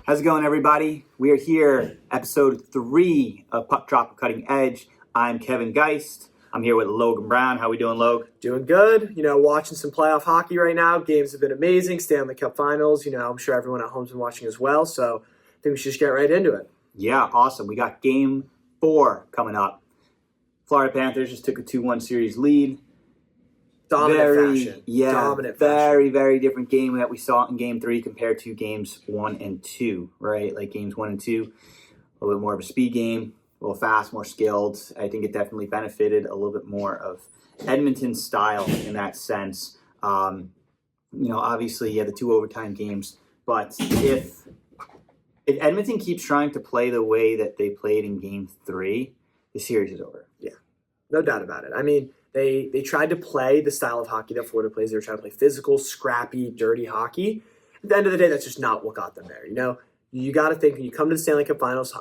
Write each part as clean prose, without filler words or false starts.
How's it going, everybody? We are here, episode 3 of Puck Drop Cutting Edge. I'm Kevin Geist. I'm here with Logan Brown. How we doing, Logan? Doing good. Watching some playoff hockey right now. Games have been amazing. Stanley Cup finals. I'm sure everyone at home's been watching as well. So I think we should just get right into it. Yeah, awesome. We got Game 4 coming up. Florida Panthers just took a 2-1 series lead. Dominant fashion. Very, very different game that we saw in Game 3 compared to Games 1 and 2, right? Like Games 1 and 2, a little bit more of a speed game, a little fast, more skilled. I think it definitely benefited a little bit more of Edmonton's style in that sense. Obviously, the 2 overtime games, but if Edmonton keeps trying to play the way that they played in Game 3, the series is over. Yeah, no doubt about it. I mean, They tried to play the style of hockey that Florida plays. They were trying to play physical, scrappy, dirty hockey. At the end of the day, that's just not what got them there. You got to think when you come to the Stanley Cup Finals,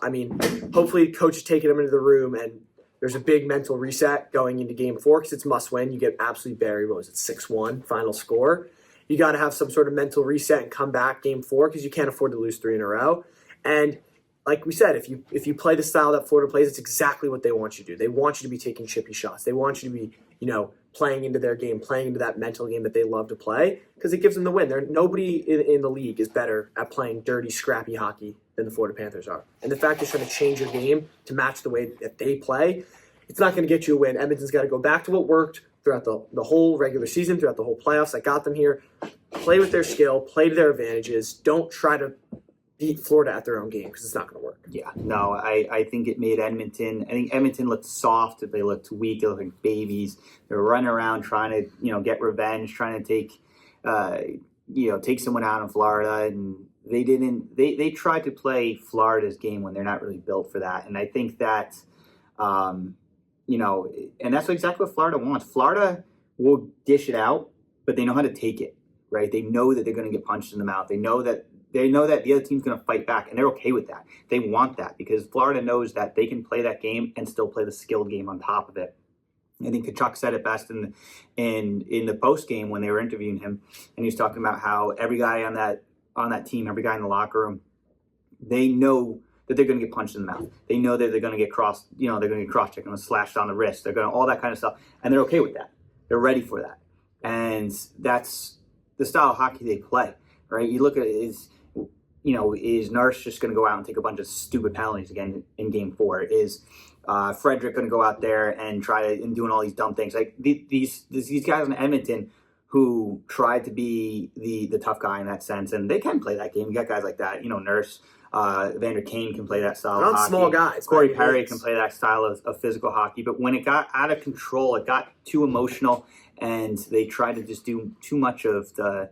hopefully coach is taking them into the room and there's a big mental reset going into Game 4 because it's must win. You get absolutely buried. What was it, 6-1 final score? You got to have some sort of mental reset and come back Game 4 because you can't afford to lose 3 in a row. And like we said, if you play the style that Florida plays, it's exactly what they want you to do. They want you to be taking chippy shots. They want you to be, playing into their game, playing into that mental game that they love to play because it gives them the win. Nobody in the league is better at playing dirty, scrappy hockey than the Florida Panthers are. And the fact they're trying to change your game to match the way that they play, it's not going to get you a win. Edmonton's got to go back to what worked throughout the whole regular season, throughout the whole playoffs that got them here. Play with their skill, play to their advantages. Don't try to beat Florida at their own game because it's not going to work. Yeah, no, I think it made Edmonton. I think Edmonton looked soft. They looked weak. They looked like babies. They were running around trying to, get revenge, trying to take someone out in Florida, and they didn't. They tried to play Florida's game when they're not really built for that. And I think that, and that's exactly what Florida wants. Florida will dish it out, but they know how to take it, right? They know that they're going to get punched in the mouth. They know that the other team's going to fight back, and they're okay with that. They want that because Florida knows that they can play that game and still play the skilled game on top of it. I think Kachuk said it best in the post game when they were interviewing him, and he was talking about how every guy on that team, every guy in the locker room, they know that they're going to get punched in the mouth. They know that they're going to get they're going to get cross-checked and slashed on the wrist. They're going to all that kind of stuff, and they're okay with that. They're ready for that, and that's the style of hockey they play. Right? You look at it, is Nurse just going to go out and take a bunch of stupid penalties again in Game 4? Is Frederick going to go out there and doing all these dumb things? Like these guys in Edmonton who tried to be the tough guy in that sense, and they can play that game. You got guys like that, Nurse, Vander Kane can play that style of hockey. Small guys. Corey Perry can play that style of physical hockey. But when it got out of control, it got too emotional, and they tried to just do too much of the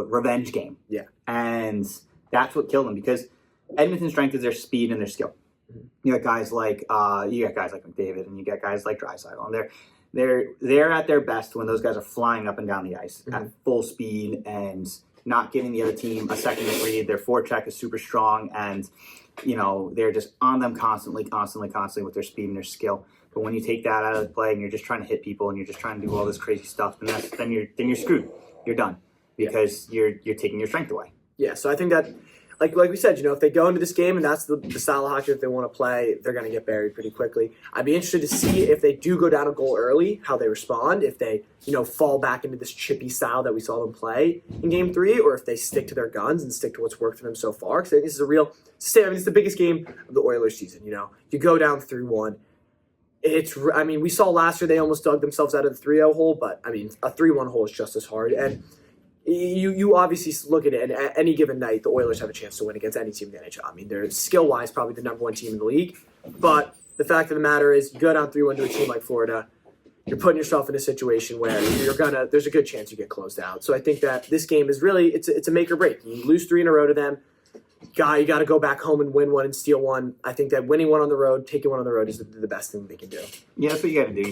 revenge game. Yeah. And that's what killed them because Edmonton's strength is their speed and their skill. Mm-hmm. You got guys like McDavid, and you got guys like Draisaitl, and they're at their best when those guys are flying up and down the ice at full speed and not giving the other team a second to breathe. Their forecheck is super strong, and they're just on them constantly with their speed and their skill. But when you take that out of the play and you're just trying to hit people and you're just trying to do all this crazy stuff, then you're screwed. You're done because you're taking your strength away. Yeah, so I think that, like we said, if they go into this game and that's the style of hockey that they want to play, they're going to get buried pretty quickly. I'd be interested to see if they do go down a goal early, how they respond, if they, fall back into this chippy style that we saw them play in Game 3, or if they stick to their guns and stick to what's worked for them so far. Because I think this is it's the biggest game of the Oilers season, You go down 3-1. We saw last year they almost dug themselves out of the 3-0 hole, but, a 3-1 hole is just as hard. And you obviously look at it, and at any given night, the Oilers have a chance to win against any team in the NHL. They're skill-wise probably the number 1 team in the league, but the fact of the matter is you go down 3-1 to a team like Florida, you're putting yourself in a situation where there's a good chance you get closed out. So I think that this game is really, it's a make or break. You lose 3 in a row to them, you got to go back home and win one and steal one. I think that winning one on the road, taking one on the road is the best thing they can do. Yeah, that's what you got to do.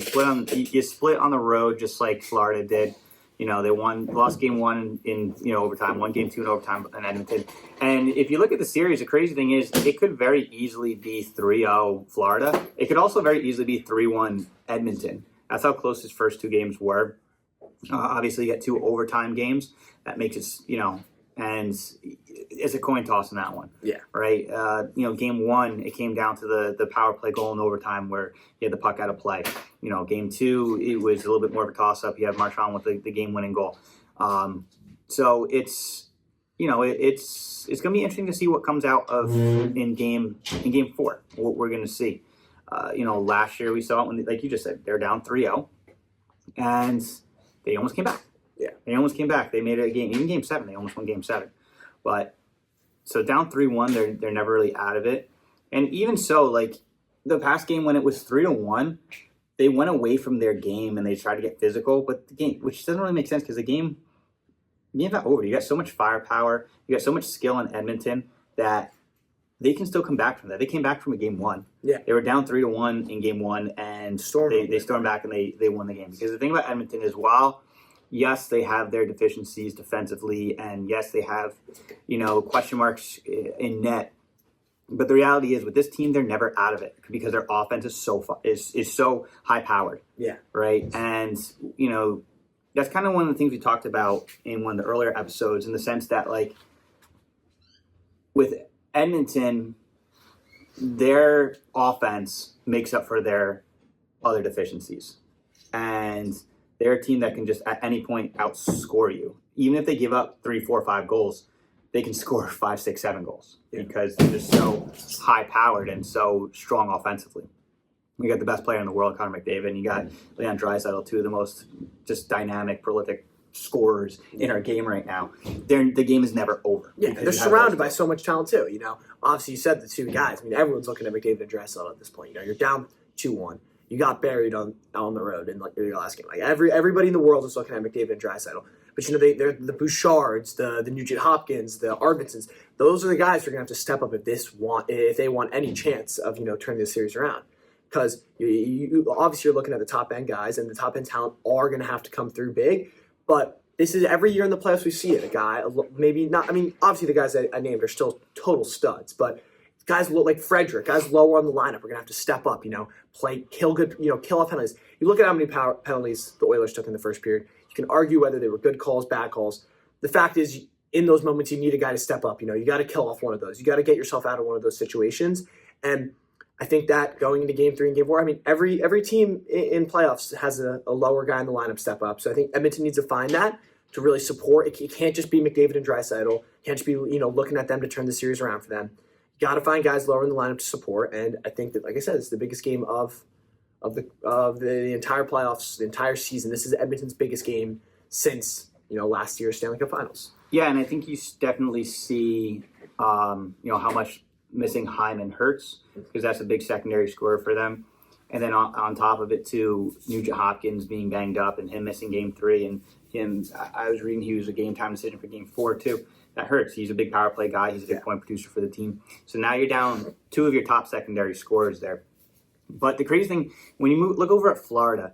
You split on the road just like Florida did. They lost Game 1 in overtime, won Game 2 in overtime in Edmonton. And if you look at the series, the crazy thing is it could very easily be 3-0 Florida. It could also very easily be 3-1 Edmonton. That's how close his first 2 games were. Obviously, you got 2 overtime games. That makes it, and it's a coin toss in that one. Yeah. Right. Game one, it came down to the power play goal in overtime where he had the puck out of play. Game two, it was a little bit more of a toss up. You have Marchand with the game winning goal. So it's going to be interesting to see what comes out of in game four. What we're going to see. Last year we saw it when, like you just said, they're down 3-0, and they almost came back. Yeah, they almost came back. They made it a game. Even game seven, they almost won game seven. But so down 3-1, they're never really out of it. And even so, like the past game when it was 3-1, they went away from their game and they tried to get physical. But the game, which doesn't really make sense because the game's not over. You got so much firepower, you got so much skill in Edmonton that they can still come back from that. They came back from a game one. Yeah, they were down 3-1 in game one, and they stormed back and they won the game. Because the thing about Edmonton is, while yes, they have their deficiencies defensively, and yes, they have, question marks in net. But the reality is, with this team, they're never out of it because their offense is so high powered. Yeah. Right. And that's kind of one of the things we talked about in one of the earlier episodes, in the sense that, like, with Edmonton, their offense makes up for their other deficiencies, and they're a team that can just at any point outscore you. Even if they give up 3, 4, 5 goals, they can score 5, 6, 7 goals because they're just so high-powered and so strong offensively. You got the best player in the world, Connor McDavid, and you got Leon Draisaitl, two of the most just dynamic, prolific scorers in our game right now. The game is never over. Yeah, they're surrounded by so much talent too. Obviously you said the two guys. I mean, everyone's looking at McDavid and Draisaitl at this point. You're down 2-1. You got buried on the road in your last game. Like everybody in the world is looking at McDavid and Draisaitl. But they're the Bouchards, the Nugent Hopkins, the Arvidssons. Those are the guys who are gonna have to step up if they want any chance of turning this series around. Because you obviously you're looking at the top end guys, and the top end talent are gonna have to come through big. But this is every year in the playoffs we see it. A guy, maybe not. I mean, obviously the guys I named are still total studs, but guys like Frederick, guys lower on the lineup, are gonna have to step up. Play, kill good, kill off penalties. You look at how many penalties the Oilers took in the first period. You can argue whether they were good calls, bad calls. The fact is, in those moments, you need a guy to step up. You got to kill off one of those. You got to get yourself out of one of those situations. And I think that going into Game 3 and Game 4, I mean, every team in playoffs has a lower guy in the lineup step up. So I think Edmonton needs to find that to really support. It can't just be McDavid and Draisaitl. It can't just be looking at them to turn the series around for them. You got to find guys lower in the lineup to support. And I think that, like I said, it's the biggest game of the entire playoffs, the entire season. This is Edmonton's biggest game since last year's Stanley Cup Finals. Yeah, and I think you definitely see how much missing Hyman hurts, because that's a big secondary scorer for them. And then on top of it too, Nugent Hopkins being banged up and him missing Game 3, and him, I was reading he was a game time decision for Game 4 too. That hurts. He's a big power play guy. He's a big point producer for the team. So now you're down 2 of your top secondary scorers there. But the crazy thing, when you look over at Florida,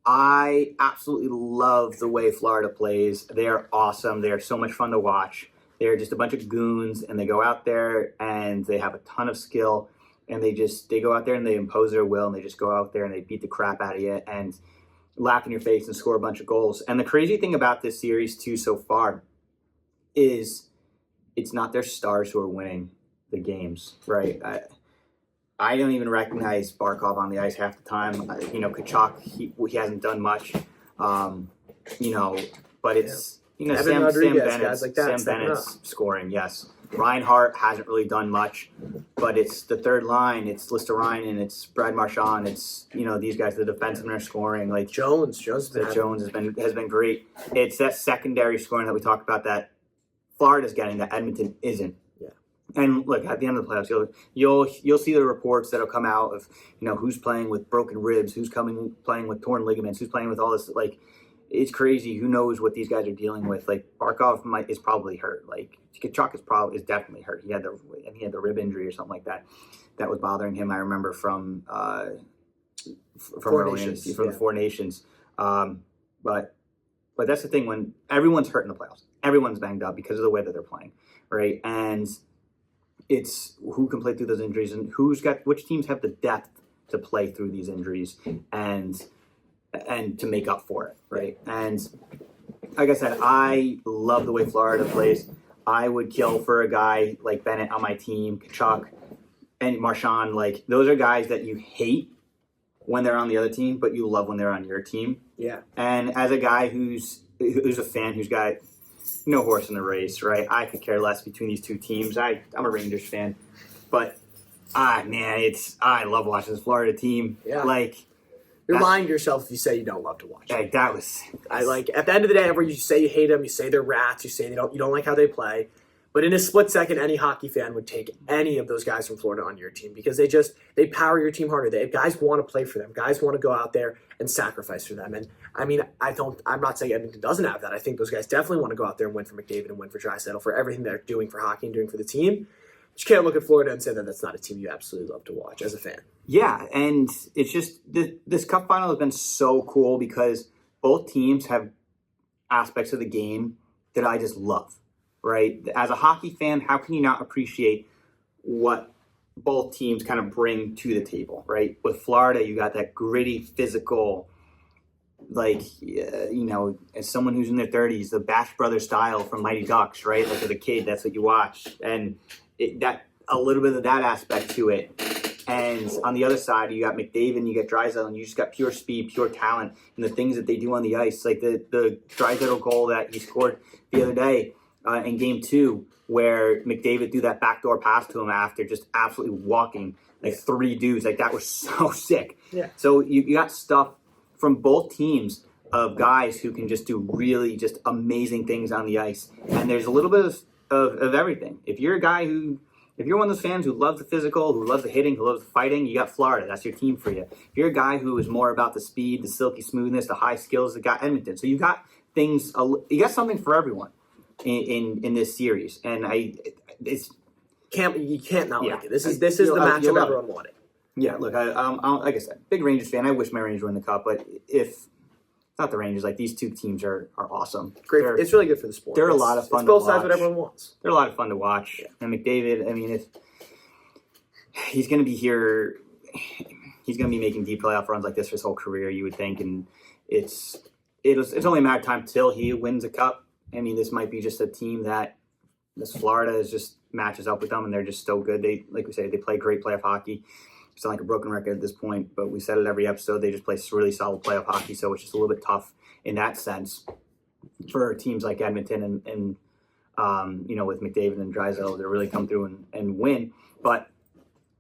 I absolutely love the way Florida plays. They are awesome. They are so much fun to watch. They're just a bunch of goons, and they go out there and they have a ton of skill, and they go out there and they impose their will, and they just go out there and they beat the crap out of you and laugh in your face and score a bunch of goals. And the crazy thing about this series too so far is it's not their stars who are winning the games, right? I don't even recognize Barkov on the ice half the time. Kachuk, he hasn't done much. But it's Sam Bennett's scoring, yes. Reinhart hasn't really done much, but it's the third line. It's Listerine, it's Brad Marchand. It's these guys, the defensemen are scoring. Like Jones has been great. It's that secondary scoring that we talked about that Florida's getting that Edmonton isn't. Yeah. And look, at the end of the playoffs, you'll see the reports that'll come out of who's playing with broken ribs, who's playing with torn ligaments, who's playing with all this. Like, it's crazy. Who knows what these guys are dealing with? Like, Barkov is probably hurt. Like, Kachuk is definitely hurt. He had the rib injury or something like that that was bothering him. I remember from the Four Nations. But that's the thing, when everyone's hurt in the playoffs, everyone's banged up because of the way that they're playing, right? And it's who can play through those injuries and which teams have the depth to play through these injuries and to make up for it, right? And like I said, I love the way Florida plays. I would kill for a guy like Bennett on my team, Kachuk, and Marchand. Like, those are guys that you hate when they're on the other team, but you love when they're on your team. Yeah. And as a guy who's a fan, who's got no horse in the race, right? I could care less between these two teams. I'm a Rangers fan, but man, I love watching this Florida team. Yeah. Like, you're lying to yourself if you say you don't love to watch. Like, that was. I like at the end of the day, where you say you hate them, you say they're rats, you say you don't like how they play. But in a split second, any hockey fan would take any of those guys from Florida on your team because they power your team harder. Guys want to play for them. Guys want to go out there and sacrifice for them. And I mean, I'm not saying Edmonton doesn't have that. I think those guys definitely want to go out there and win for McDavid and win for Draisaitl for everything they're doing for hockey and doing for the team. But you can't look at Florida and say that that's not a team you absolutely love to watch as a fan. Yeah, and it's just this Cup final has been so cool because both teams have aspects of the game that I just love. Right? As a hockey fan, how can you not appreciate what both teams kind of bring to the table, right? With Florida, you got that gritty, physical, like, as someone who's in their 30s, the Bash Brothers style from Mighty Ducks, right? Like, as a kid, that's what you watch. And that a little bit of that aspect to it. And on the other side, you got McDavid, you got Draisaitl, and you just got pure speed, pure talent, and the things that they do on the ice. Like the Draisaitl goal that he scored the other day, in game 2, where McDavid threw that backdoor pass to him after just absolutely walking like 3 dudes. Like, that was so sick. Yeah. So you got stuff from both teams of guys who can just do really just amazing things on the ice. And there's a little bit of everything. If you're one of those fans who loves the physical, who loves the hitting, who loves the fighting, you got Florida. That's your team for you. If you're a guy who is more about the speed, the silky smoothness, the high skills, you got Edmonton. So you got something for everyone in this series, and you can't not like it. This is the matchup everyone wanted. Yeah, look, I'm like I said, big Rangers fan. I wish my Rangers win the Cup, but if not the Rangers, like, these two teams are awesome. Great, it's really good for the sport. They're a lot of fun. It's both to watch. sides what everyone wants. They're a lot of fun to watch. Yeah. And McDavid, I mean, if he's going to be here, he's going to be making deep playoff runs like this for his whole career, you would think, and it's only a matter of time till he wins a Cup. I mean, this might be just a team that this Florida is just matches up with them, and they're just so good. They, like we say, they play great playoff hockey. It's not like a broken record at this point, but we said it every episode. They just play really solid playoff hockey, so it's just a little bit tough in that sense for teams like Edmonton and with McDavid and Draisaitl to really come through and win. But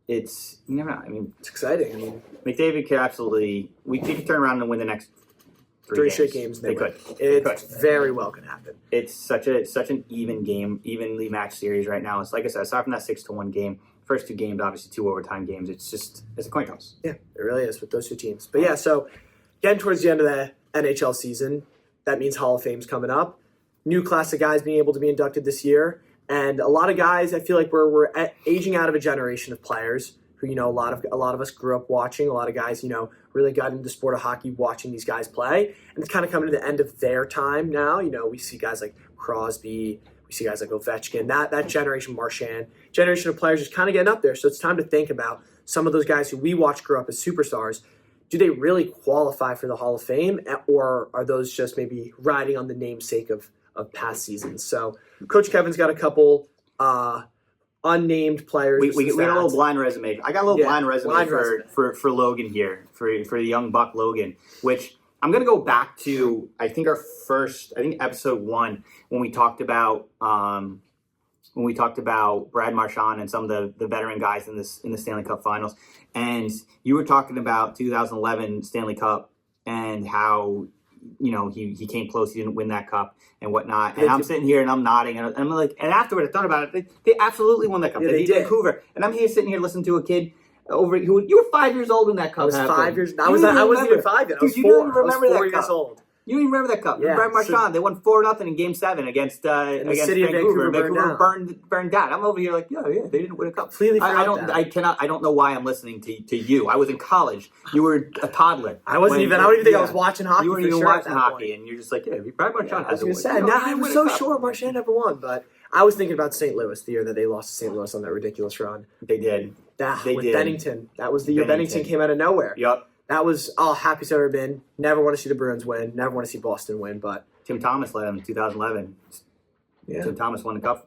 it's, you never know. I mean, it's exciting. I mean, McDavid could absolutely, we could turn around and win the next three straight games. They could. Very well could happen. It's such an even game, evenly matched series right now. It's like I said, aside from that 6-1 game, first 2 games, obviously 2 overtime games. It's a coin toss. Yeah, it really is with those 2 teams. But yeah, so getting towards the end of the NHL season, that means Hall of Fame's coming up. New class of guys being able to be inducted this year, and a lot of guys. I feel like we're aging out of a generation of players who, a lot of us grew up watching. A lot of guys, really got into the sport of hockey watching these guys play, and it's kind of coming to the end of their time now. We see guys like Crosby, we see guys like Ovechkin, that generation, Marchand, generation of players just kind of getting up there. So it's time to think about some of those guys who we watched grow up as superstars. Do they really qualify for the Hall of Fame, or are those just maybe riding on the namesake of past seasons? So Coach Kevin's got a couple unnamed players. We got a little blind resume. I got a little blind resume for Logan here, for the young buck Logan, which I'm going to go back to, I think episode 1 when we talked about Brad Marchand and some of the veteran guys in the Stanley Cup Finals, and you were talking about 2011 Stanley Cup and how he came close, he didn't win that cup and whatnot. And I'm sitting here and I'm nodding, and I'm like, and afterward I thought about it. They absolutely won that cup. Yeah, they beat Vancouver, and I'm here sitting here listening to a kid over who you were 5 years old when that cup happened. 5 years. I wasn't even 5 yet. I was 4. You don't even remember that 4 cup. years old. You don't even remember that cup. Yeah, Brad Marchand, they won 4-0 in Game 7 against the city of Vancouver. Vancouver burned down. I'm over here like, yeah, they didn't win a cup. Completely I don't know why I'm listening to you. I was in college. You were a toddler. I don't even think I was watching hockey. You weren't even watching hockey, and you're just like, yeah, Brad Marchand has I was going to say, I was so sure Marchand never won, but I was thinking about St. Louis, the year that they lost to St. Louis on that ridiculous run. They did. With Bennington. That was the year Bennington came out of nowhere. Yep. That was happiest I've ever been. Never want to see the Bruins win. Never want to see Boston win. But Tim Thomas led them in 2011. Yeah. So Thomas won the cup.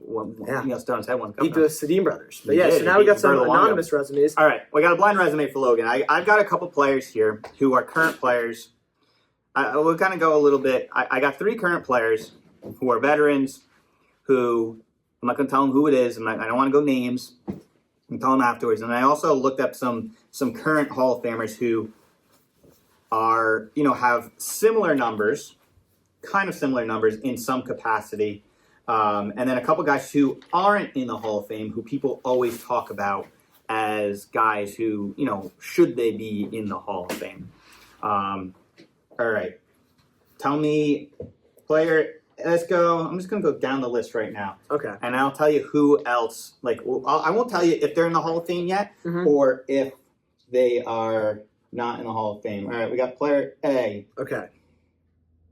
Stones had won the cup. Beat the Sedin brothers. But He yeah, did. so now we got some Bertolongo. anonymous resumes. All right, we got a blind resume for Logan. I've got a couple players here who are current players. We'll kind of go a little bit. I got 3 current players who are veterans who I'm not going to tell them who it is. I don't want to go names. I'll tell them afterwards. And I also looked up some current Hall of Famers who are, have similar numbers, kind of similar numbers in some capacity. And then a couple guys who aren't in the Hall of Fame who people always talk about as guys who, should they be in the Hall of Fame? All right. Tell me, player, let's go. I'm just going to go down the list right now. Okay. And I'll tell you who else. I won't tell you if they're in the Hall of Fame yet or if they are not in the Hall of Fame. All right, we got player A. Okay.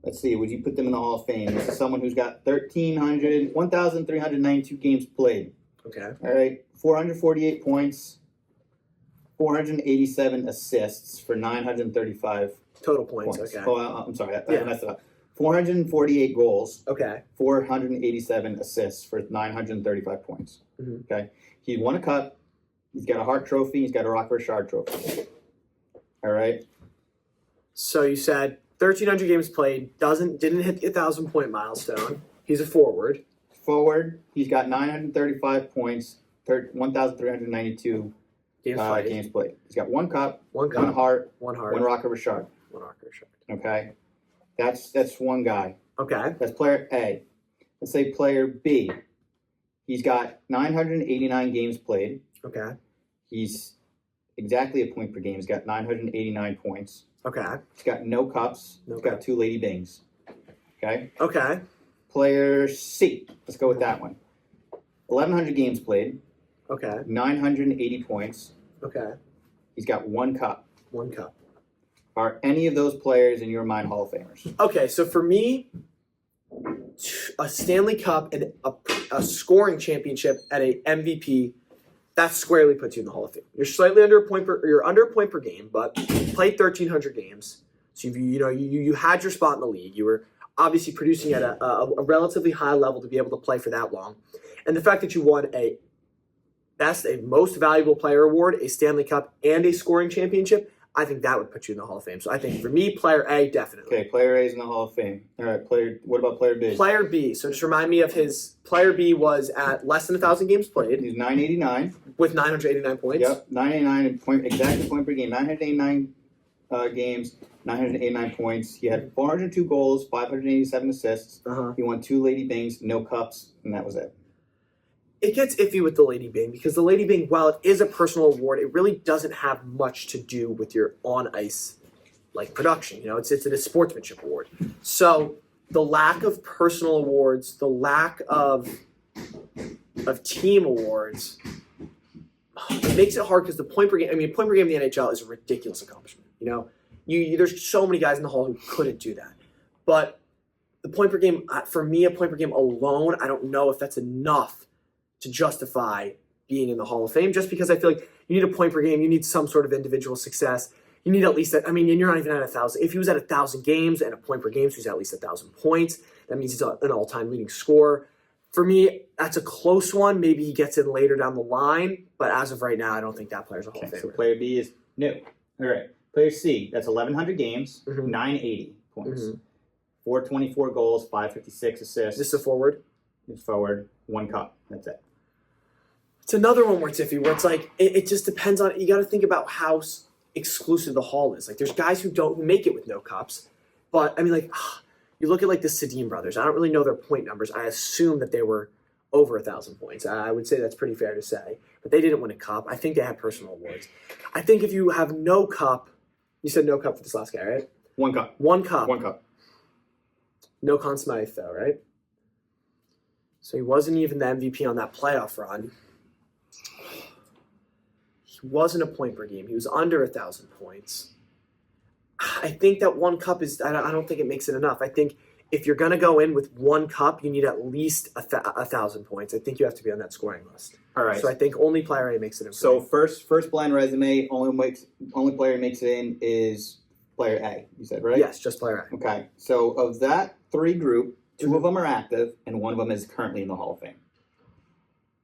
Let's see. Would you put them in the Hall of Fame? This is someone who's got 1,392 games played. Okay. All right. 448 points, 487 assists for 935 Total points. Okay. Oh, I'm sorry. I messed it up. 448 goals. Okay. 487 assists for 935 points. Okay. He won a cup. He's got a Hart Trophy. He's got a Rock Richard Trophy. All right. So you said 1,300 games played. Didn't hit the 1,000-point milestone. He's a forward. He's got 935 points. 1,392 games played. He's got one cup. One Hart. One Rock Richard. Okay. That's one guy. Okay. That's player A. Let's say player B. He's got 989 games played. Okay. He's exactly a point per game. He's got 989 points. Okay. He's got no cups. He's got 2 Lady Bings. Okay. Okay. Player C. Let's go with that one. 1,100 games played. Okay. 980 points. Okay. He's got 1 cup. 1 cup. Are any of those players in your mind Hall of Famers? Okay, so for me, a Stanley Cup and a scoring championship at a MVP, that squarely puts you in the Hall of Fame. You're slightly under a point per game, but you played 1,300 games. So you had your spot in the league. You were obviously producing at a relatively high level to be able to play for that long. And the fact that you won a most valuable player award, a Stanley Cup, and a scoring championship, I think that would put you in the Hall of Fame. So I think for me, player A, definitely. Okay, player A is in the Hall of Fame. All right, what about player B? Player B. So just remind me of his. Player B was at less than 1,000 games played. He's 989. With 989 points. Yep, 989 exactly point per game. 989 games, 989 points. He had 402 goals, 587 assists. He won 2 Lady Bings, no cups, and that was it. It gets iffy with the Lady Bing because the Lady Bing, while it is a personal award, it really doesn't have much to do with your on-ice production. It's a sportsmanship award. So the lack of personal awards, the lack of team awards, it makes it hard because the point per game. Point per game in the NHL is a ridiculous accomplishment. There's so many guys in the Hall who couldn't do that, but the point per game, for me, a point per game alone, I don't know if that's enough to justify being in the Hall of Fame, just because I feel like you need a point per game, you need some sort of individual success. You need at least that. And you're not even at 1,000. If he was at 1,000 games and a point per game, so he's at least 1,000 points, that means he's an all-time leading scorer. For me, that's a close one. Maybe he gets in later down the line, but as of right now, I don't think that player's a Hall of Famer. So player B is no. All right. Player C, that's 1,100 games, 980 points, 424 goals, 556 assists. This is a forward? It's forward, 1 cup. That's it. It's another one where it's iffy, where it's it just depends on, you got to think about how exclusive the Hall is. There's guys who make it with no cups, but you look at the Sedin brothers. I don't really know their point numbers. I assume that they were over 1,000 points. I would say that's pretty fair to say, but they didn't win a cup. I think they had personal awards. I think if you have no cup, you said no cup for this last guy, right? 1 cup. 1 cup. 1 cup. No Conn Smythe though, right? So he wasn't even the MVP on that playoff run. He wasn't a point per game. He was under 1,000 points. I think that 1 cup is, I don't think it makes it enough. I think if you're going to go in with 1 cup, you need at least 1,000 points. I think you have to be on that scoring list. All right. So I think only player A makes it in. So first blind resume, only player makes it in is player A, you said, right? Yes, just player A. Okay. So of that 3 group, Two of them are active, and one of them is currently in the Hall of Fame.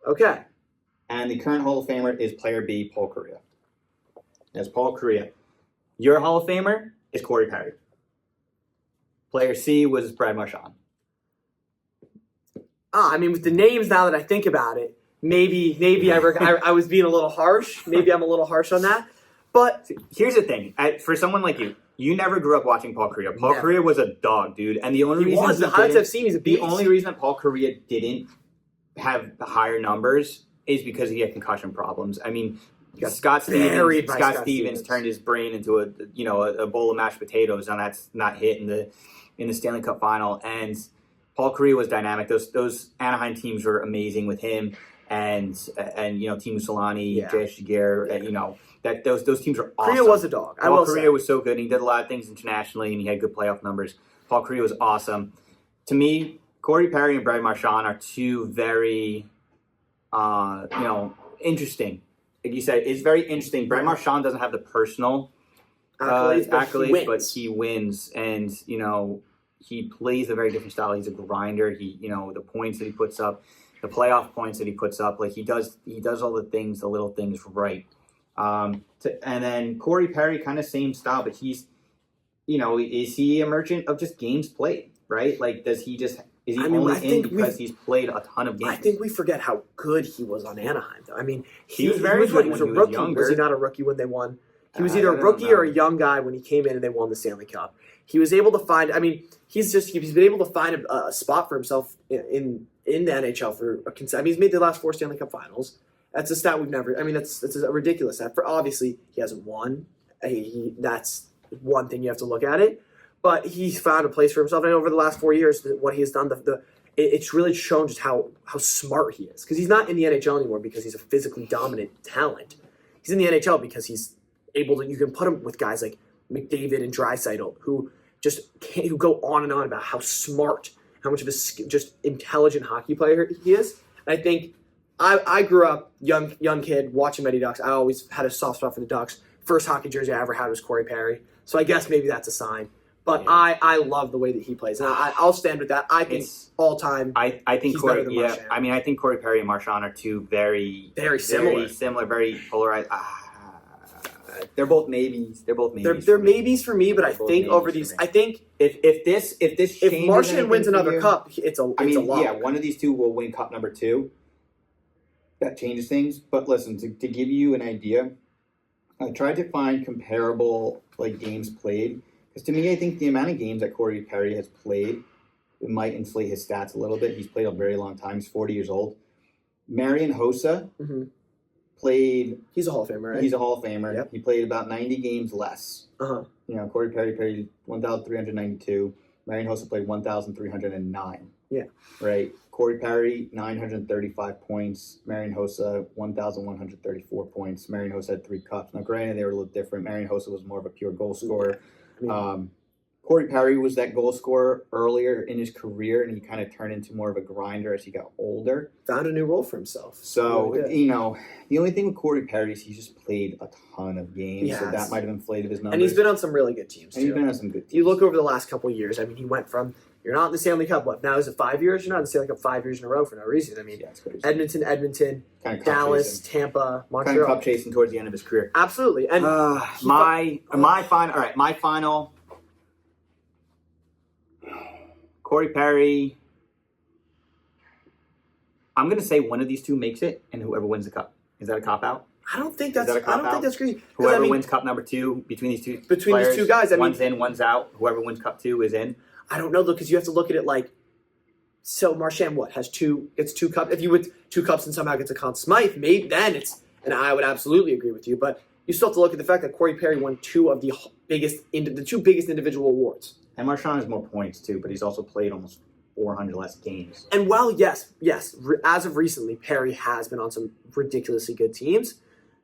Okay. And the current Hall of Famer is player B, Paul Correa. That's Paul Correa. Your Hall of Famer is Corey Perry. Player C was Brad Marchand. I mean, with the names now that I think about it, maybe I was being a little harsh. Maybe I'm a little harsh on that. But here's the thing: for someone like you never grew up watching Paul Correa. Paul Correa was a dog, dude, and the only reason the highlights I've seen, he's a beast. The only reason that Paul Correa didn't have higher numbers is because he had concussion problems. I mean, Scott Stevens turned his brain into a bowl of mashed potatoes, and that's not hit in the Stanley Cup final. And Paul Correa was dynamic. Those Anaheim teams were amazing with him, and Teemu Solani, J.S. Giguere, that those teams are awesome. Correa was a dog. Paul Correa was so good. He did a lot of things internationally, and he had good playoff numbers. Paul Correa was awesome. To me, Corey Perry and Brad Marchand are two very, interesting. Like you said, it's very interesting. Brad Marchand doesn't have the personal accolades, but he wins, and he plays a very different style. He's a grinder. The points that he puts up, the playoff points that he puts up, like he does all the little things right. And then Corey Perry, kind of same style, but he's, is he a merchant of just games played, right? Like, is he because he's played a ton of games? I think we forget how good he was on Anaheim, though. I mean, he was very good. He was a rookie. Was he not a rookie when they won? He was either a rookie or a young guy when he came in and they won the Stanley Cup. He was able to find. I mean, he's been able to find a spot for himself in the NHL for he's made the last 4 Stanley Cup Finals. That's a stat we've never. I mean, that's a ridiculous stat. For obviously, he hasn't won. That's one thing you have to look at it. But he's found a place for himself, and over the last 4 years, what he has done, it's really shown just how smart he is. Because he's not in the NHL anymore because he's a physically dominant talent. He's in the NHL because he's able to. You can put him with guys like McDavid and Draisaitl, who go on and on about how smart, how much of a just intelligent hockey player he is. And I think I grew up young kid watching Mighty Ducks. I always had a soft spot for the Ducks. First hockey jersey I ever had was Corey Perry. So I guess maybe that's a sign. But yeah. I love the way that he plays, and I'll stand with that. I think all time. I think Corey. Yeah, I mean, I think Corey Perry and Marchand are two very similar, very polarized. They're both maybes. They're maybes for me, but I think over these, I think if Marchand wins another cup, it's a lot. Yeah, one of these two will win cup number 2. That changes things. But listen, to give you an idea, I tried to find comparable games played. Because to me, I think the amount of games that Corey Perry has played, it might inflate his stats a little bit. He's played a very long time. He's 40 years old. Marian Hossa played... He's a Hall of Famer, right? He's a Hall of Famer. Yep. He played about 90 games less. Corey Perry played 1,392. Marian Hossa played 1,309. Yeah. Right? Corey Perry, 935 points. Marian Hossa, 1,134 points. Marian Hossa had 3 cups. Now, granted, they were a little different. Marian Hossa was more of a pure goal scorer. Corey Perry was that goal scorer earlier in his career, and he kind of turned into more of a grinder as he got older. Found a new role for himself. So, the only thing with Corey Perry is he's just played a ton of games, so that might have inflated his numbers. And he's been on some really good teams, too. He's been on some good teams. You look over the last couple of years, I mean, he went from, you're not in the Stanley Cup, now is it 5 years? You're not in the Stanley Cup 5 years in a row for no reason. I mean, Edmonton, Dallas, Tampa, Montreal. Kind of cup chasing towards the end of his career. Absolutely. And my final... Corey Perry, I'm going to say one of these two makes it, and whoever wins the cup. Is that a cop-out? I don't think that's crazy. Whoever wins cup number 2 between these two guys, one's in, one's out. Whoever wins cup 2 is in. I don't know, though, because you have to look at it so Marchand gets 2 cups. If you win 2 cups and somehow gets a Conn Smythe, maybe then and I would absolutely agree with you, but you still have to look at the fact that Corey Perry won 2 of the 2 biggest individual awards. And Marchand has more points, too, but he's also played almost 400 less games. And yes, as of recently, Perry has been on some ridiculously good teams.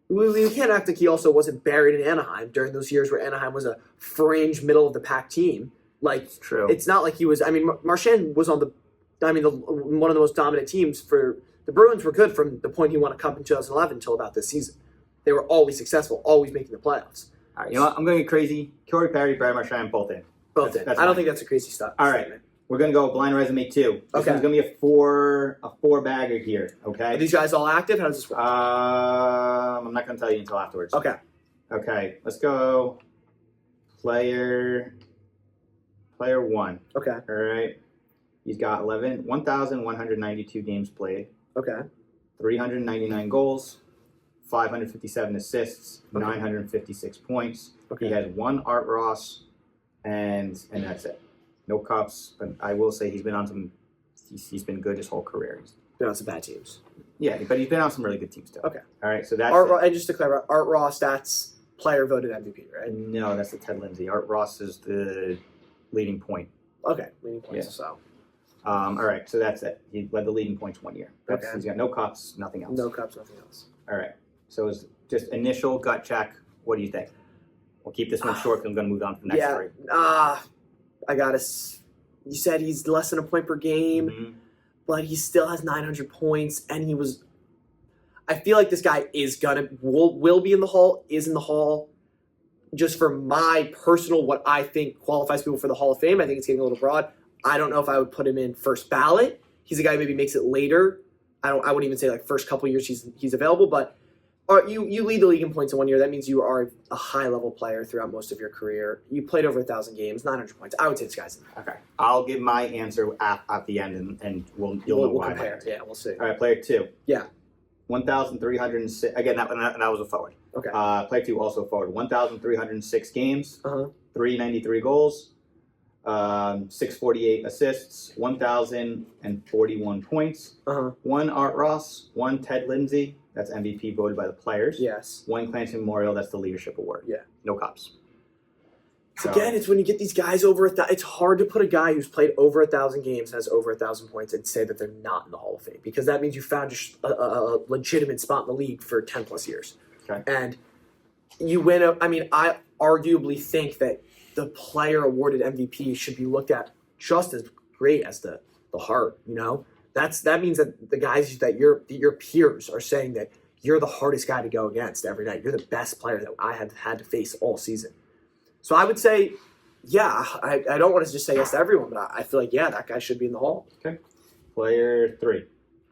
We can't act like he also wasn't buried in Anaheim during those years where Anaheim was a fringe middle-of-the-pack team. It's true. It's not like he was... I mean, Marchand was on one of the most dominant teams for... The Bruins were good from the point he won a cup in 2011 until about this season. They were always successful, always making the playoffs. All right, you know what? I'm going to get crazy. Corey Perry, Brad Marchand, both in. I don't think that's a crazy stuff. All right. We're gonna go blind resume 2. This Okay. one's gonna be a four bagger here. Okay. Are these guys all active? How does this work? I'm not gonna tell you until afterwards. Okay. Okay. Let's go. Player 1. Okay. All right. He's got 1,192 games played, Okay. 399 goals, 557 assists, Okay. 956 points. Okay. He has 1 Art Ross, and that's it. No cups, but I will say he's been on some. He's been good his whole career. Been on some bad teams. Yeah, but he's been on some really good teams too. Okay. All right, so that's And just to clarify, Art Ross, that's player voted MVP, right? no, that's the Ted Lindsay. Art Ross is the leading point. Okay. Leading points. Yeah. So All right, so that's it. He led the leading points 1 year. Okay. He's got no cups, nothing else. no cups, nothing else. All right, so it's just initial gut check. What do you think? We'll keep this one short because I'm going to move on to the next 3. I gotta. You said he's less than a point per game, Mhm. but he still has 900 points, and he was. I feel like this guy is will be in the Hall. Is in the Hall. Just for my personal, what I think qualifies people for the Hall of Fame, I think it's getting a little broad. I don't know if I would put him in first ballot. He's a guy who maybe makes it later. I wouldn't even say like first couple years he's available, but you lead the league in points in 1 year. That means you are a high level player throughout most of your career. You played over 1,000 games, 900 points. I would say this guy's in there. Okay, I'll give my answer at the end, and you'll know why. compare. Yeah, we'll see. All right, player 2. Yeah. 1,306. Again, that was a forward. Okay. Player 2 also a forward. 1,306 games, Uh-huh. 393 goals, 648 assists, 1,041 points. Uh-huh. 1 Art Ross, 1 Ted Lindsay. That's MVP voted by the players. Yes. 1 Clancy Memorial. That's the leadership award. Yeah. No cups. So, Again, it's when you get these guys over it's hard to put a guy who's played over 1,000 games, has over 1,000 points, and say that they're not in the Hall of Fame, because that means you found a legitimate spot in the league for 10 plus years. Okay. And you win. I arguably think that the player awarded MVP should be looked at just as great as the Hart. You know, that means that the guys that your peers are saying that you're the hardest guy to go against every night. You're the best player that I have had to face all season. So I would say, yeah, I don't want to just say yes to everyone, but I feel like, yeah, that guy should be in the Hall. Okay. Player 3.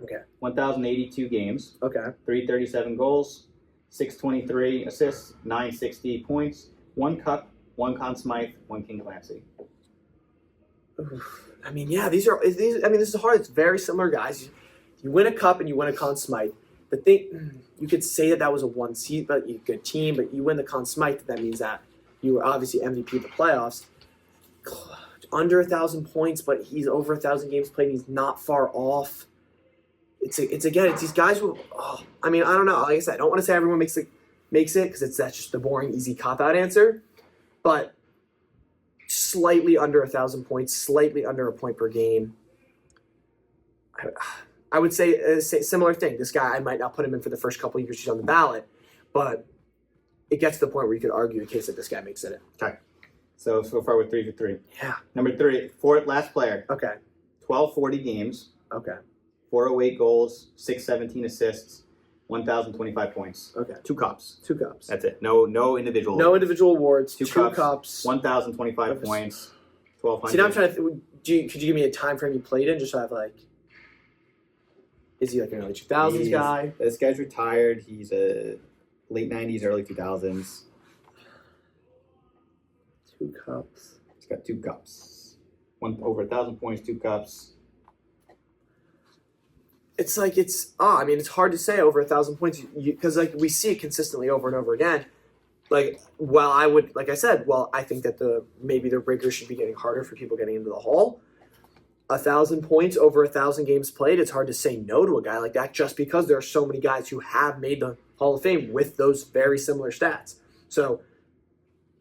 Okay. 1,082 games, Okay. 337 goals, 623 assists, 960 points, 1 cup, 1 Conn Smythe, 1 King Clancy. Yeah, this is hard. It's very similar guys. You win a cup and you win a Conn Smythe. The thing, you could say that was a 1 seed, but you good team, but you win the Conn Smythe, that means that you were obviously MVP of the playoffs. Under 1,000 points, but he's over 1,000 games played. He's not far off. It's these guys who. I don't know. Like I said, I don't want to say everyone makes it because that's just the boring, easy cop out answer. But slightly under 1,000 points, slightly under a point per game. I would say a similar thing. This guy, I might not put him in for the first couple of years he's on the ballot, but it gets to the point where you could argue a case that this guy makes it in. Okay. So far we're 3 for 3. Yeah. Number 3, last player. Okay. 1,240 games, Okay. 408 goals, 617 assists, 1,025 points. Okay. 2 cups. 2 cups. That's it. No individual. No individual awards. 2 cups. 1,025 points. 1,200. See, now I'm trying to. Could you give me a time frame he played in, just so I have like? Is he like an early 2000s guy? This guy's retired. He's a late 90s, early 2000s. 2 cups. He's got 2 cups. 1 over 1,000 points, 2 cups. It's like it's hard to say over 1,000 points because like we see it consistently over and over again. Like, I think that maybe the rigor should be getting harder for people getting into the Hall. 1,000 points over 1,000 games played. It's hard to say no to a guy like that just because there are so many guys who have made the Hall of Fame with those very similar stats. So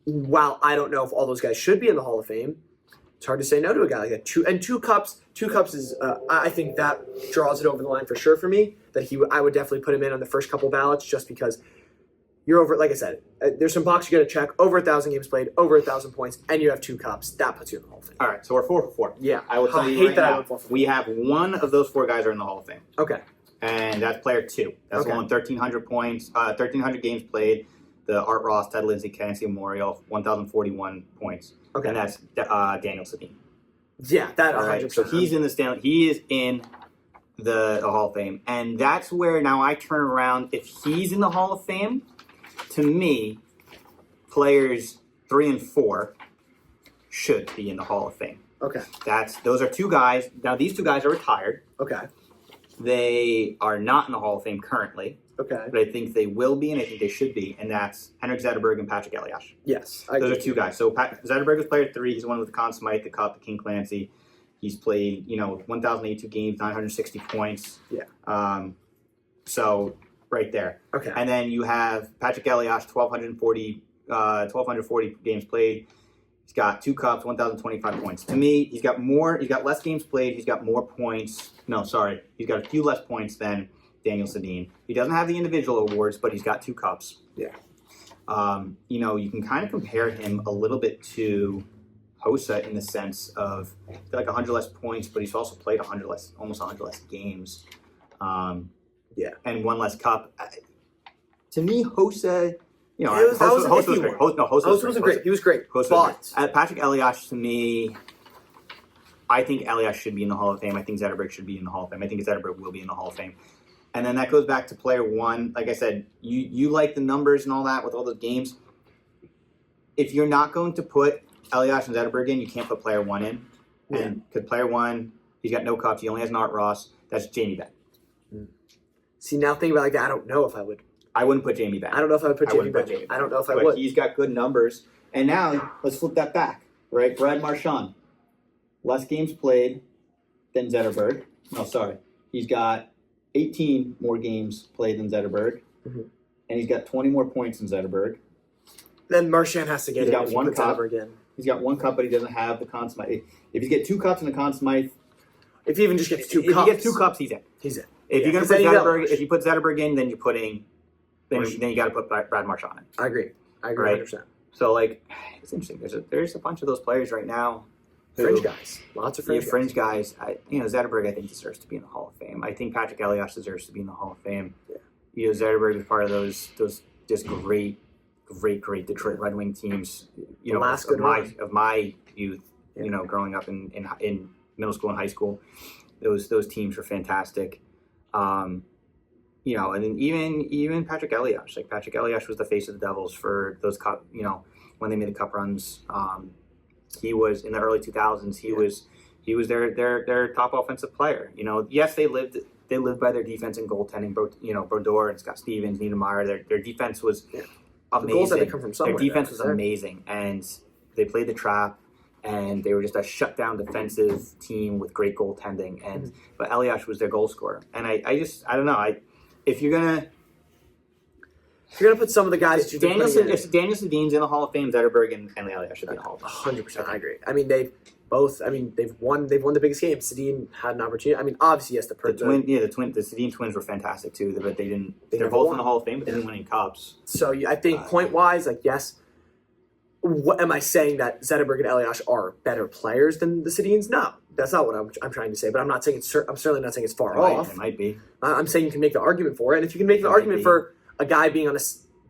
while I don't know if all those guys should be in the Hall of Fame, it's hard to say no to a guy like that. 2 cups is I think that draws it over the line for sure for me. I would definitely put him in on the first couple ballots just because you're over. Like I said, there's some boxes you got to check. Over 1,000 games played, over 1,000 points, and you have 2 cups. That puts you in the Hall of Fame. All right, so we're 4 for 4. Yeah, I will tell you hate right that I now, went 4 for 4. we have one of those 4 guys are in the Hall of Fame, Okay. and that's player 2. That's the one with 1,300 points, 1,300 games played. The Art Ross, Ted Lindsay, Clancy Memorial, 1,041 points. Okay. And that's Daniel Sedin. Yeah, that All 100%. right, so he is in the Hall of Fame, and that's where now I turn around. If he's in the Hall of Fame, to me, players 3 and 4 should be in the Hall of Fame. Okay. Those are two guys. Now these two guys are retired. Okay. They are not in the Hall of Fame currently. Okay. But I think they will be, and I think they should be, and that's Henrik Zetterberg and Patrick Elias. Yes. Those are two guys. So Zetterberg was player 3. He's the one with the Conn Smythe, the Cup, the King Clancy. He's played, 1,082 games, 960 points. Yeah. So right there. Okay. And then you have Patrick Elias, 1,240 games played. He's got 2 cups, 1,025 points. To me, he's got less games played. He's got more points. No, sorry. He's got a few less points than Daniel Sedin. He doesn't have the individual awards, but he's got 2 cups. Yeah. You can kind of compare him a little bit to Hossa in the sense of like 100 less points, but he's also played almost 100 less games. And 1 less cup. To me, Hossa, Hossa was great. Hossa was great. He was great. Patrick Elias, to me, I think Elias should be in the Hall of Fame. I think Zetterberg should be in the Hall of Fame. I think Zetterberg will be in the Hall of Fame. And then that goes back to player 1. Like I said, you like the numbers and all that with all those games. If you're not going to put Elias and Zetterberg in, you can't put player 1 in. Yeah. And because player 1, he's got no cups. He only has an Art Ross. That's Jamie Benn. See, now thinking about it like that, I don't know if I would. I wouldn't put Jamie Benn. I don't know if I would put Jamie Benn. I don't know if I would. But he's got good numbers. And now, let's flip that back, right? Brad Marchand. Less games played than Zetterberg. No, sorry. He's got 18 more games played than Zetterberg. Mm-hmm. And he's got 20 more points than Zetterberg. Then Marchand has to get He's got if 1 cup. Zetterberg in. He's got 1 cup, but he doesn't have the Conn Smythe. If you get 2 cups in the Conn Smythe, if he even just gets 2 cups. If he gets 2 cups, he's in. He's in. If you're going to put Zetterberg, if you put Zetterberg in, then you're putting, then you got to put Brad Marchand in. I agree. Right? 100%. So it's interesting. There's a bunch of those players right now. Fringe guys. Lots of fringe guys. Zetterberg, I think, deserves to be in the Hall of Fame. I think Patrick Elias deserves to be in the Hall of Fame. Yeah. Zetterberg is part of those just great Detroit Red Wing teams. Of my youth. Yeah. Growing up in middle school and high school, those teams were fantastic. And then even Patrick Elias. Like Patrick Elias was the face of the Devils for those cup. When they made the cup runs. He was in the early 2000s. He was their top offensive player. Yes, they lived by their defense and goaltending. Brodeur and Scott Stevens, Niedermeyer. Their defense was amazing. The goals had to come from somewhere. Their defense was amazing, and they played the trap. And they were just a shutdown defensive team with great goaltending. But Elias was their goal scorer. And I don't know. If you're gonna put some of the guys, if Daniel Sedin's in the Hall of Fame, Zetterberg and Elias should be in the Hall of Fame. 100%, I agree. I mean, they've won the biggest game. Sedin had an opportunity. I mean, obviously, yes, the Sedin twins were fantastic too, but they didn't. They're both in the Hall of Fame, but they didn't win any cups. So I think point wise, yes. What am I saying that Zetterberg and Elias are better players than the Sedins? No, that's not what I'm trying to say. But I'm not saying I'm certainly not saying it's far off. It might be. I'm saying you can make the argument for it, and if you can make the argument for a guy being on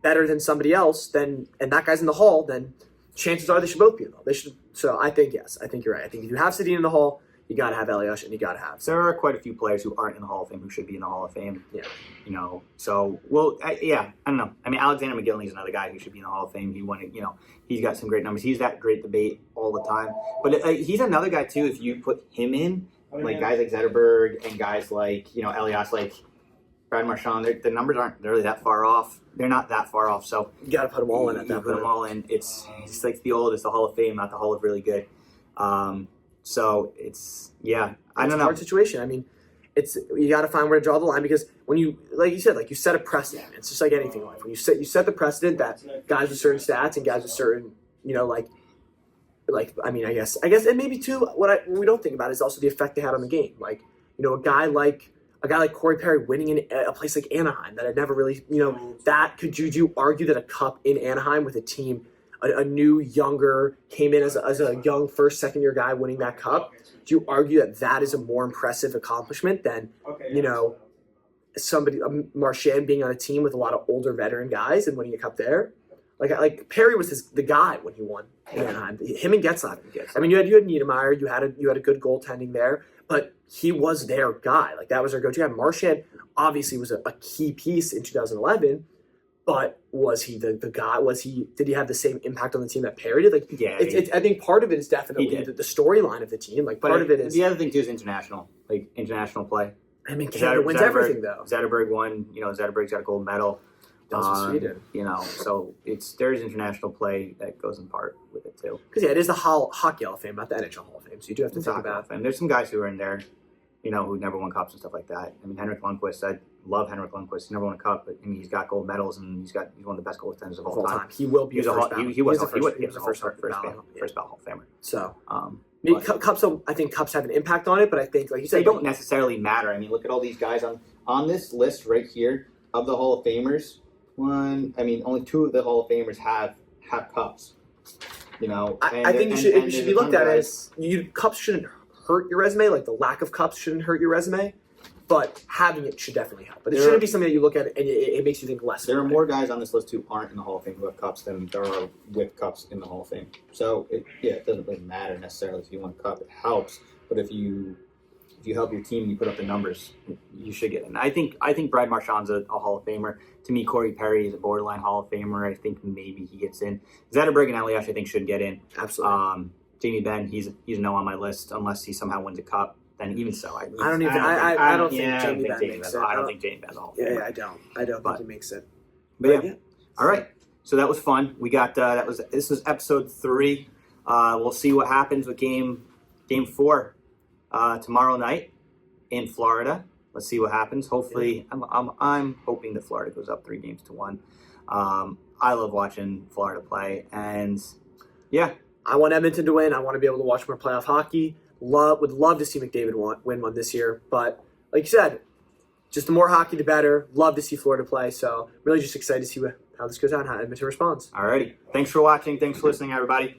better than somebody else, and that guy's in the Hall, then chances are they should both be in the Hall. They should. So I think yes, I think you're right. I think if you have Sedin in the Hall, you got to have Elias, and you got to have. There are quite a few players who aren't in the Hall of Fame who should be in the Hall of Fame. Yeah. So I don't know. I mean, Alexander McGillney is another guy who should be in the Hall of Fame. He won it. He's got some great numbers. He's that great debate all the time. But he's another guy too. If you put him in, like guys like Zetterberg and guys like Elias, like Brad Marchand, the numbers aren't really that far off. They're not that far off. So you got to put them all in. Put them all in. It's like the Hall of Fame, not the Hall of Really Good. So it's I don't know. It's a hard situation. I mean, you got to find where to draw the line because when you, like you said, you set a precedent. It's just like anything in life. When you set the precedent that guys with certain stats and guys with certain, I mean, I guess, and maybe too, what we don't think about is also the effect they had on the game. A guy like Corey Perry winning in a place like Anaheim that had never really, that could you argue that a cup in Anaheim with a team, a new, younger, came in as a young first, second year guy winning that cup? Do you argue that is a more impressive accomplishment than, somebody, Marchand being on a team with a lot of older veteran guys and winning a cup there? Like Perry was the guy when he won in Anaheim. Him and Getzlaff. I mean, you had Niedermeyer, you had a good goaltending there, but he was their guy. Like that was their go-to guy. Marchand obviously was a key piece in 2011, but was he the guy? Did he have the same impact on the team that Perry did? Like, Yeah, I think part of it is definitely the storyline of the team. Like part of it is the other thing too is international play. I mean, Canada wins everything though. Zetterberg won. Zetterberg's got a gold medal. Does with Sweden. So there's international play that goes in part with it too. Because it is the Hockey Hall of Fame, not the NHL Hall of Fame. So you do have to think about. And there's some guys who are in there, who never won cups and stuff like that. I mean, Henrik Lundqvist. I love Henrik Lundqvist. He never won a cup, but I mean, he's got gold medals and he's one of the best goaltenders of all time. He will be. He was a first ballot Hall of Famer. So. Cups. I think cups have an impact on it, but I think, like you said, they don't necessarily matter. I mean, look at all these guys on this list right here of the Hall of Famers. Only 2 of the Hall of Famers have cups. I think it should be looked at as cups shouldn't hurt your resume. Like the lack of cups shouldn't hurt your resume, but having it should definitely help. But it shouldn't be something that you look at and it makes you think less. There are more guys on this list who aren't in the Hall of Fame who have cups than there are with cups in the Hall of Fame. So it doesn't really matter necessarily if you won a cup. It helps, but if you help your team and you put up the numbers, you should get in. I think Brad Marchand's a Hall of Famer. To me, Corey Perry is a borderline Hall of Famer. I think maybe he gets in. Zetterberg and Elias, I think, should get in. Absolutely. Jamie Benn, he's no on my list unless he somehow wins a cup. Then even so, I don't think Jamie Benn makes it. I don't think Jamie Benn's a Hall of Famer. I don't think he makes it. But yeah. All right. So that was fun. We got this was episode 3. We'll see what happens with game 4 tomorrow night in Florida. Let's see what happens. Hopefully, I'm hoping that Florida goes up 3-1. I love watching Florida play, and I want Edmonton to win. I want to be able to watch more playoff hockey. Would love to see McDavid win one this year, but like you said, just the more hockey, the better. Love to see Florida play. So really, just excited to see how this goes out and how Edmonton responds. Alrighty, thanks for watching. Thanks for listening, everybody.